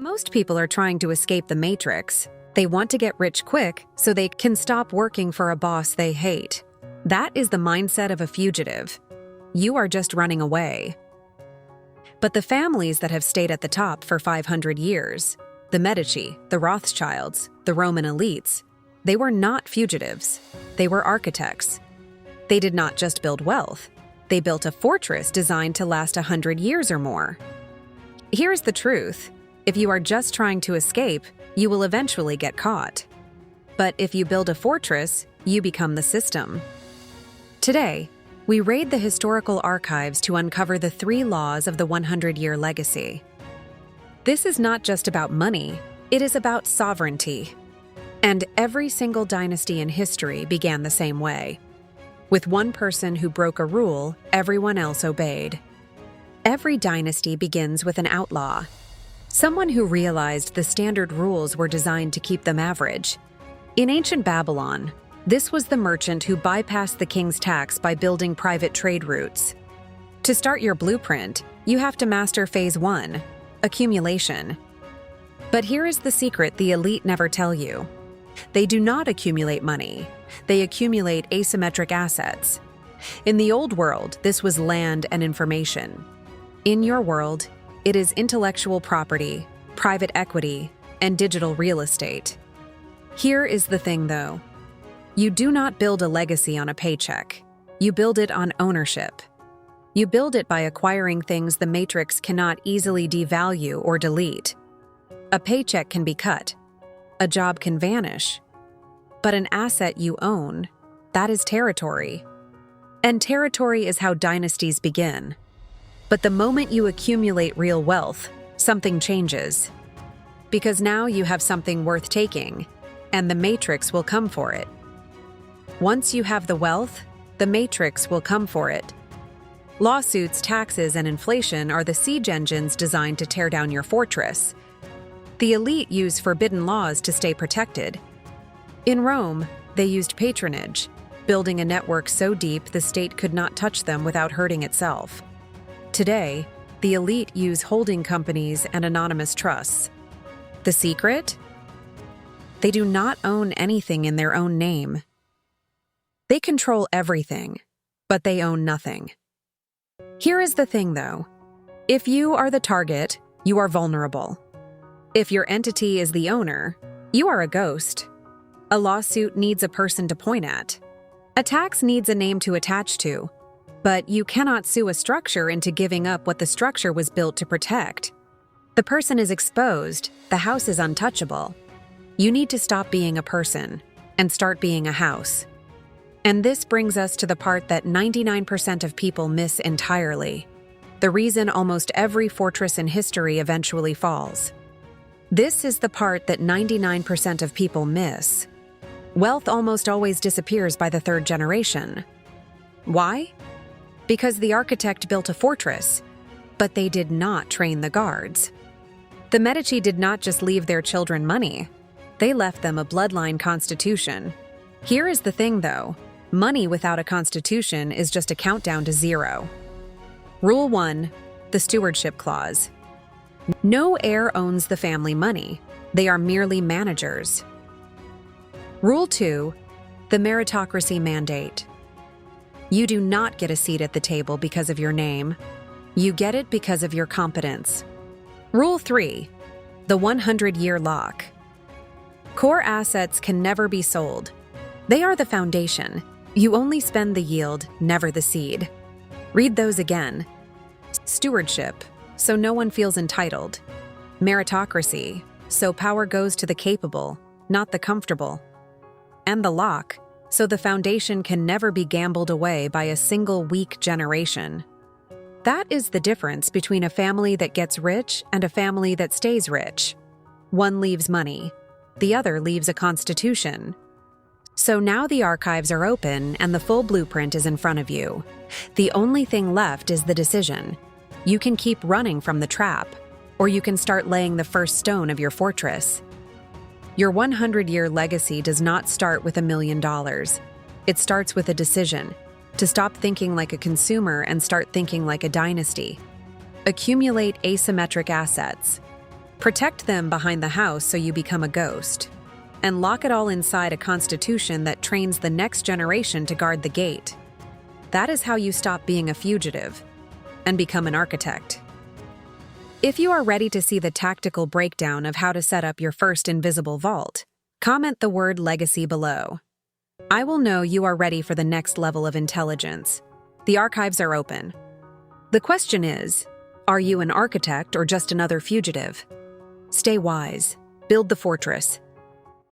Most people are trying to escape the matrix. They want to get rich quick so they can stop working for a boss they hate. That is the mindset of a fugitive. You are just running away. But the families that have stayed at the top for 500 years, the Medici, the Rothschilds, the Roman elites, they were not fugitives. They were architects. They did not just build wealth. They built a fortress designed to last 100 years or more. Here's the truth. If you are just trying to escape, you will eventually get caught. But if you build a fortress, you become the system. Today, we raid the historical archives to uncover the 3 laws of the 100-year legacy. This is not just about money, it is about sovereignty. And every single dynasty in history began the same way. With one person who broke a rule, everyone else obeyed. Every dynasty begins with an outlaw. Someone who realized the standard rules were designed to keep them average. In ancient Babylon, this was the merchant who bypassed the king's tax by building private trade routes. To start your blueprint, you have to master phase 1, accumulation. But here is the secret the elite never tell you. They do not accumulate money. They accumulate asymmetric assets. In the old world, this was land and information. In your world, it is intellectual property, private equity, and digital real estate. Here is the thing, though. You do not build a legacy on a paycheck. You build it on ownership. You build it by acquiring things the matrix cannot easily devalue or delete. A paycheck can be cut. A job can vanish. But an asset you own, that is territory. And territory is how dynasties begin. But the moment you accumulate real wealth, something changes. Because now you have something worth taking, and the matrix will come for it. Once you have the wealth, the matrix will come for it. Lawsuits, taxes, and inflation are the siege engines designed to tear down your fortress. The elite use forbidden laws to stay protected. In Rome, they used patronage, building a network so deep the state could not touch them without hurting itself. Today, the elite use holding companies and anonymous trusts. The secret? They do not own anything in their own name. They control everything, but they own nothing. Here is the thing, though. If you are the target, you are vulnerable. If your entity is the owner, you are a ghost. A lawsuit needs a person to point at. A tax needs a name to attach to. But you cannot sue a structure into giving up what the structure was built to protect. The person is exposed, the house is untouchable. You need to stop being a person and start being a house. And this brings us to the part that 99% of people miss entirely. The reason almost every fortress in history eventually falls. This is the part that 99% of people miss. Wealth almost always disappears by the 3rd generation. Why? Because the architect built a fortress, but they did not train the guards. The Medici did not just leave their children money. They left them a bloodline constitution. Here is the thing, though. Money without a constitution is just a countdown to 0. Rule 1, the stewardship clause. No heir owns the family money. They are merely managers. Rule 2, the meritocracy mandate. You do not get a seat at the table because of your name. You get it because of your competence. Rule 3, the 100-year lock. Core assets can never be sold. They are the foundation. You only spend the yield, never the seed. Read those again. Stewardship, so no one feels entitled. Meritocracy, so power goes to the capable, not the comfortable. And the lock, so the foundation can never be gambled away by a single weak generation. That is the difference between a family that gets rich and a family that stays rich. One leaves money, the other leaves a constitution. So now the archives are open and the full blueprint is in front of you. The only thing left is the decision. You can keep running from the trap, or you can start laying the first stone of your fortress. Your 100-year legacy does not start with $1 million. It starts with a decision to stop thinking like a consumer and start thinking like a dynasty. Accumulate asymmetric assets. Protect them behind the house so you become a ghost. And lock it all inside a constitution that trains the next generation to guard the gate. That is how you stop being a fugitive and become an architect. If you are ready to see the tactical breakdown of how to set up your first invisible vault, comment the word legacy below. I will know you are ready for the next level of intelligence. The archives are open. The question is, are you an architect or just another fugitive? Stay wise, build the fortress,